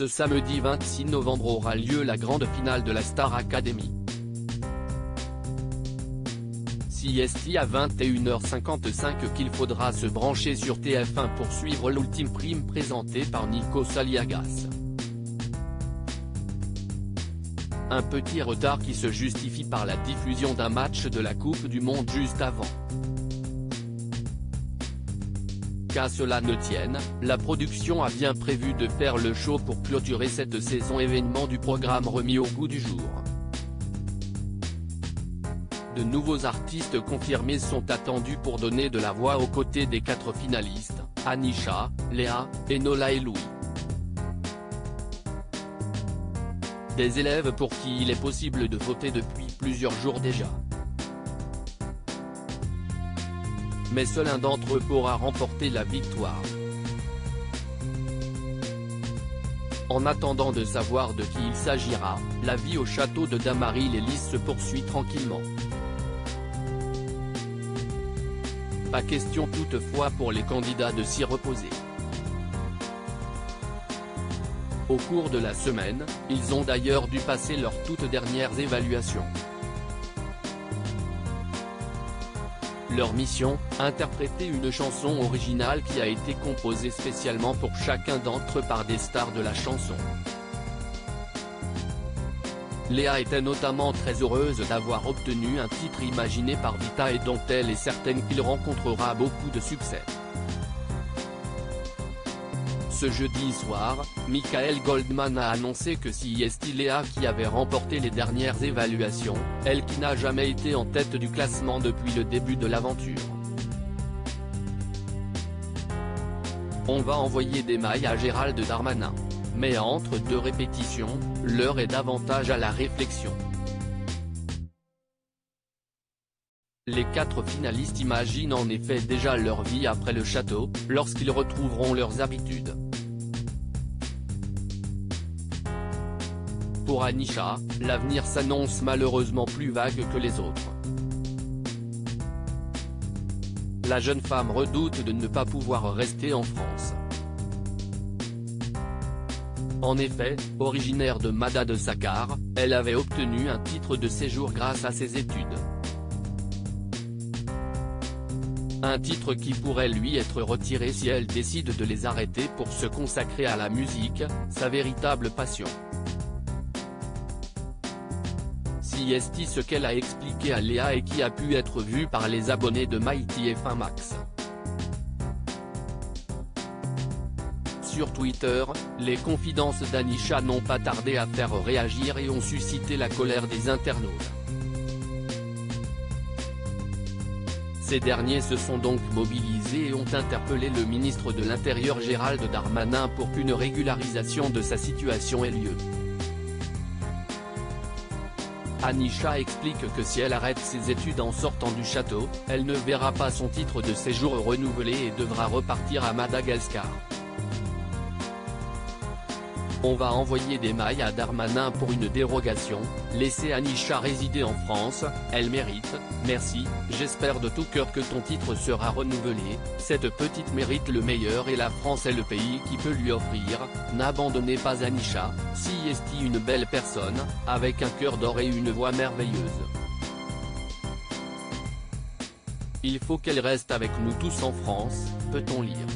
Ce samedi 26 novembre aura lieu la grande finale de la Star Academy. CST à 21h55 qu'il faudra se brancher sur TF1 pour suivre l'ultime prime présentée par Nikos Aliagas. Un petit retard qui se justifie par la diffusion d'un match de la Coupe du Monde juste avant. Qu'à cela ne tienne, la production a bien prévu de faire le show pour clôturer cette saison événement du programme remis au goût du jour. De nouveaux artistes confirmés sont attendus pour donner de la voix aux côtés des 4 finalistes, Anisha, Léa, Enola et Louis. Des élèves pour qui il est possible de voter depuis plusieurs jours déjà. Mais seul un d'entre eux pourra remporter la victoire. En attendant de savoir de qui il s'agira, la vie au château de Damary-les-Lys se poursuit tranquillement. Pas question toutefois pour les candidats de s'y reposer. Au cours de la semaine, ils ont d'ailleurs dû passer leurs toutes dernières évaluations. Leur mission, interpréter une chanson originale qui a été composée spécialement pour chacun d'entre eux par des stars de la chanson. Léa était notamment très heureuse d'avoir obtenu un titre imaginé par Vita et dont elle est certaine qu'il rencontrera beaucoup de succès. Ce jeudi soir, Michael Goldman a annoncé que si est Léa qui avait remporté les dernières évaluations, elle qui n'a jamais été en tête du classement depuis le début de l'aventure. On va envoyer des mailles à Gérald Darmanin. Mais entre 2 répétitions, l'heure est davantage à la réflexion. Les 4 finalistes imaginent en effet déjà leur vie après le château, lorsqu'ils retrouveront leurs habitudes. Pour Anisha, l'avenir s'annonce malheureusement plus vague que les autres. La jeune femme redoute de ne pas pouvoir rester en France. En effet, originaire de Madagascar, elle avait obtenu un titre de séjour grâce à ses études. Un titre qui pourrait lui être retiré si elle décide de les arrêter pour se consacrer à la musique, sa véritable passion. C'est ce qu'elle a expliqué à Léa et qui a pu être vu par les abonnés de MyTF1 Max. Sur Twitter, les confidences d'Anisha n'ont pas tardé à faire réagir et ont suscité la colère des internautes. Ces derniers se sont donc mobilisés et ont interpellé le ministre de l'Intérieur Gérald Darmanin pour qu'une régularisation de sa situation ait lieu. Anisha explique que si elle arrête ses études en sortant du château, elle ne verra pas son titre de séjour renouvelé et devra repartir à Madagascar. On va envoyer des mailles à Darmanin pour une dérogation, laisser Anisha résider en France, elle mérite, merci, j'espère de tout cœur que ton titre sera renouvelé, cette petite mérite le meilleur et la France est le pays qui peut lui offrir, n'abandonnez pas Anisha, si est une belle personne, avec un cœur d'or et une voix merveilleuse. Il faut qu'elle reste avec nous tous en France, peut-on lire.